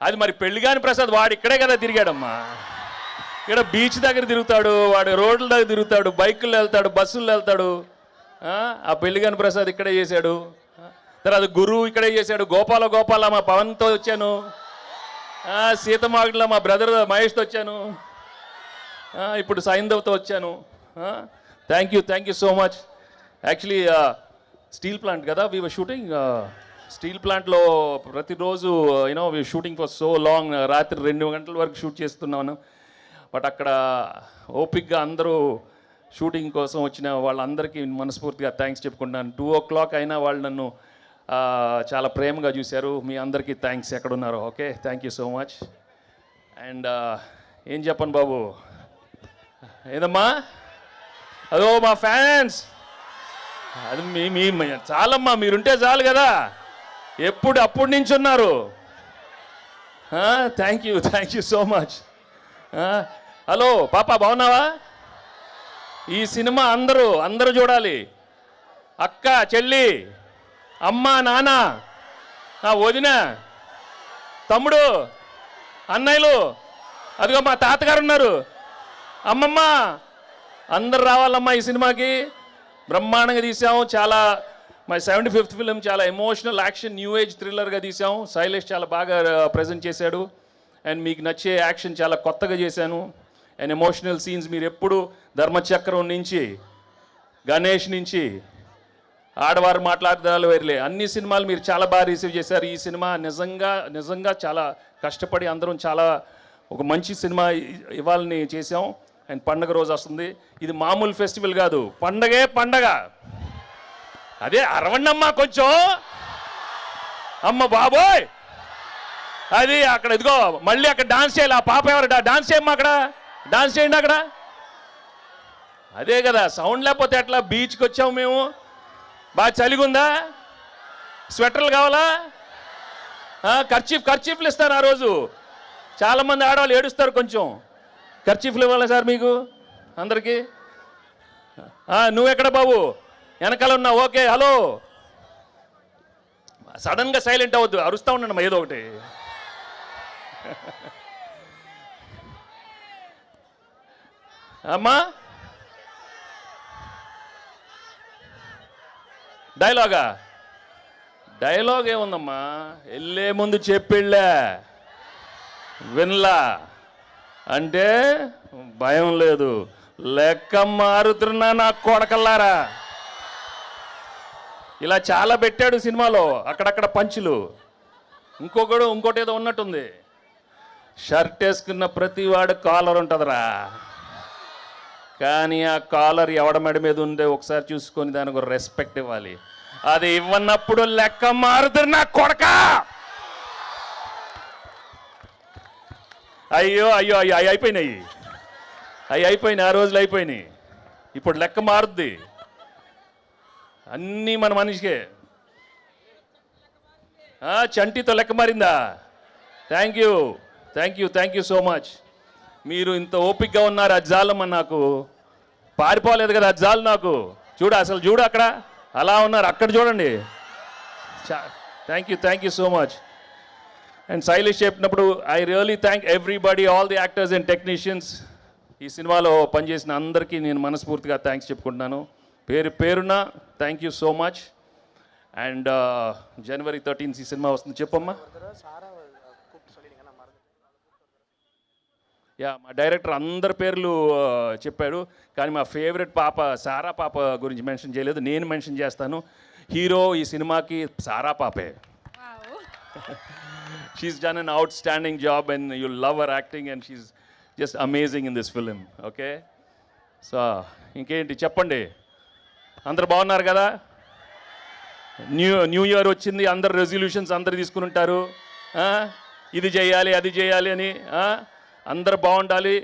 అది మరి పెళ్లిగాని ప్రసాద్ వాడు ఇక్కడే కదా తిరిగాడమ్మా. ఇక్కడ బీచ్ దగ్గర తిరుగుతాడు, వాడు రోడ్ల దగ్గర తిరుగుతాడు, బైకుల్లో వెళ్తాడు, బస్సుల్లో వెళ్తాడు. ఆ పెళ్లిగాని ప్రసాద్ ఇక్కడే చేశాడు. తర్వాత గురువు ఇక్కడే చేశాడు. గోపాల మా పవన్తో వచ్చాను. సీతమాగడిలో మా బ్రదర్ మహేష్తో వచ్చాను. ఇప్పుడు సైంధవ్తో వచ్చాను. Thank you so much. Actually steel plant కదా, వీ వర్ షూటింగ్ స్టీల్ ప్లాంట్లో ప్రతిరోజు you know we shooting for so long, రాత్రి 2 గంటల వరకు షూట్ చేస్తున్నాను. బట్ అక్కడ ఓపిక్గా అందరూ షూటింగ్ కోసం వచ్చిన వాళ్ళందరికీ మనస్ఫూర్తిగా థ్యాంక్స్ చెప్పుకుంటున్నాను. 2 o'clock అయినా వాళ్ళు నన్ను చాలా ప్రేమగా చూశారు. మీ అందరికీ థ్యాంక్స్ ఎక్కడున్నారో. Okay, thank you so much. And ఏం చెప్పను బాబు, ఏదమ్మా అదో మా ఫ్యాన్స్, అది మీ చాలమ్మా, మీరుంటే చాలు కదా, అప్పుడు నుంచి ఉన్నారు. Thank you so much. Hello పాప, బాగున్నావా? ఈ సినిమా అందరూ చూడాలి. అక్క, చెల్లి, అమ్మ, నాన్న, వదిన, తమ్ముడు, అన్నయ్యలు, అదిగో మా తాతగారు ఉన్నారు, అమ్మమ్మ, అందరు రావాలమ్మా ఈ సినిమాకి. బ్రహ్మాండంగా తీసాము. చాలా మై 75th ఫిలిం, చాలా ఎమోషనల్ యాక్షన్ న్యూ ఏజ్ థ్రిల్లర్గా తీసాము. శైలేష్ చాలా బాగా ప్రజెంట్ చేశాడు. అండ్ మీకు నచ్చే యాక్షన్ చాలా కొత్తగా చేశాను. అండ్ ఎమోషనల్ సీన్స్ మీరు ఎప్పుడు ధర్మచక్రం నుంచి, గణేష్ నుంచి, ఆడవారు మాట్లాడదాలు వేర్లే, అన్ని సినిమాలు మీరు చాలా బాగా రిసీవ్ చేశారు. ఈ సినిమా నిజంగా చాలా కష్టపడి అందరం చాలా ఒక మంచి సినిమా ఇవ్వాలని చేసాం. అండ్ పండగ రోజు వస్తుంది. ఇది మామూలు ఫెస్టివల్ కాదు, పండగ. అదే అరవండమ్మా కొంచెం, అమ్మ బాబోయ్. అది అక్కడ ఇదిగో మళ్ళీ అక్కడ డాన్స్ చేయాలి. ఆ పాప ఎవరు డాన్స్ చేయమ్మా, అక్కడ డాన్స్ చేయండి అక్కడ. అదే కదా, సౌండ్ లేకపోతే ఎట్లా? బీచ్కి వచ్చాము మేము, బాగా చలిగుందా? స్వెటర్లు కావాలా? ఖర్చీఫ్లు ఇస్తారు ఆ రోజు. చాలామంది ఆడవాళ్ళు ఏడుస్తారు, కొంచెం ఖర్చీఫ్లు ఇవ్వాలి సార్ మీకు అందరికీ. నువ్వెక్కడ బాబు? వెనకాల ఉన్నావు. Okay, hello. సడన్గా సైలెంట్ అవ్వద్దు, అరుస్తూ ఉండండి ఏదో ఒకటి. అమ్మా డైలాగ్ ఏముందమ్మా, వెళ్ళే ముందు చెప్పిళ్ళే వినలా అంటే భయం లేదు. లెక్క మారుతున్నా నా కొడకల్లారా. ఇలా చాలా పెట్టాడు సినిమాలో, అక్కడక్కడ పంచులు. ఇంకోటి ఏదో ఉన్నట్టుంది. షర్ట్ వేసుకున్న ప్రతి వాడు కాలర్ ఉంటుందిరా, కానీ ఆ కాలర్ ఎవడ మెడ మీద ఉండే ఒకసారి చూసుకొని దానికి ఒక రెస్పెక్ట్ ఇవ్వాలి. అది ఇవ్వనప్పుడు లెక్క మారుతున్నా కొడక. అయ్యో అయిపోయినాయి. ఆ రోజులు అయిపోయినాయి. ఇప్పుడు లెక్క మారుద్ది. అన్నీ మన మనిషికే. చంటితో లెక్క మారిందా? Thank you so much. మీరు ఇంత ఓపిక్గా ఉన్నారు. అది చాలమ్మా, నాకు పారిపోలేదు కదా, అది చాలు నాకు. చూడు అక్కడ అలా ఉన్నారు, అక్కడ చూడండి. Thank you so much. And Shailesh చెప్పినప్పుడు I really thank everybody, all the actors and technicians. ఈ సినిమాలో పనిచేసిన అందరికీ నేను మనస్ఫూర్తిగా థ్యాంక్స్ చెప్పుకుంటున్నాను. పేరున thank you so much. And January 13th ఈ సినిమా వస్తుంది. చెప్పమ్మా. మా డైరెక్టర్ అందరి పేర్లు చెప్పాడు, కానీ మా ఫేవరెట్ పాప సారా పాప గురించి మెన్షన్ చేయలేదు. నేను మెన్షన్ చేస్తాను. హీరో ఈ సినిమాకి సారా పాపే. She's done an outstanding job and you love her acting and she's just amazing in this film. Okay, so ఇంకేంటి చెప్పండి. అందరు బాగున్నారు కదా? న్యూ ఇయర్ వచ్చింది, అందరు రెజల్యూషన్స్ అందరు తీసుకుని ఉంటారు. ఇది చేయాలి అది చేయాలి అని. అందరు బాగుండాలి,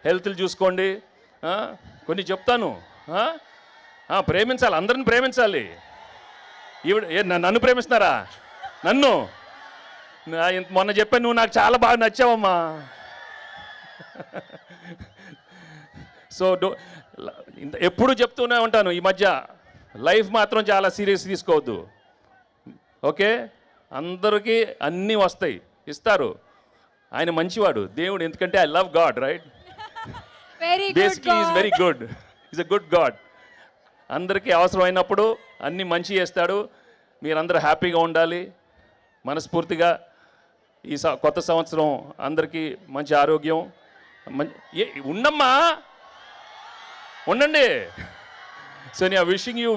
హెల్త్లు చూసుకోండి. కొన్ని చెప్తాను, ప్రేమించాలి, అందరిని ప్రేమించాలి. నన్ను ప్రేమిస్తున్నారా? నన్ను మొన్న చెప్పాను, నువ్వు నాకు చాలా బాగా నచ్చావమ్మా. సో ఎప్పుడు చెప్తూనే ఉంటాను ఈ మధ్య, లైఫ్ మాత్రం చాలా సీరియస్ తీసుకోవద్దు. ఓకే, అందరికీ అన్నీ వస్తాయి. ఇస్తారు. ఆయన మంచివాడు దేవుడు, ఎందుకంటే I love God right. Very basically is very good, is a good God. అందరికీ అవసరమైనప్పుడు అన్నీ మంచి చేస్తాడు. మీరందరూ హ్యాపీగా ఉండాలి. మనస్ఫూర్తిగా ఈ కొత్త సంవత్సరం అందరికీ మంచి ఆరోగ్యం ఉండమ్మా, ఉండండి. సో నేను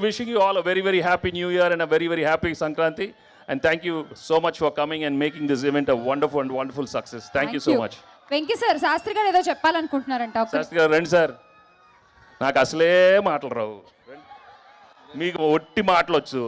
wishing you all a very very happy new year and a very very happy Sankranti. And thank you so much for coming and making this event a wonderful and wonderful success. Thank you so much. Venky sir, Sastri గారు ఏదో చెప్పాలనుకుంటున్నారంట. శాస్త్రి గారు రండి sir. నాకు అసలే మాటలు రావు, మీకు ఒట్టి మాటలు వచ్చు.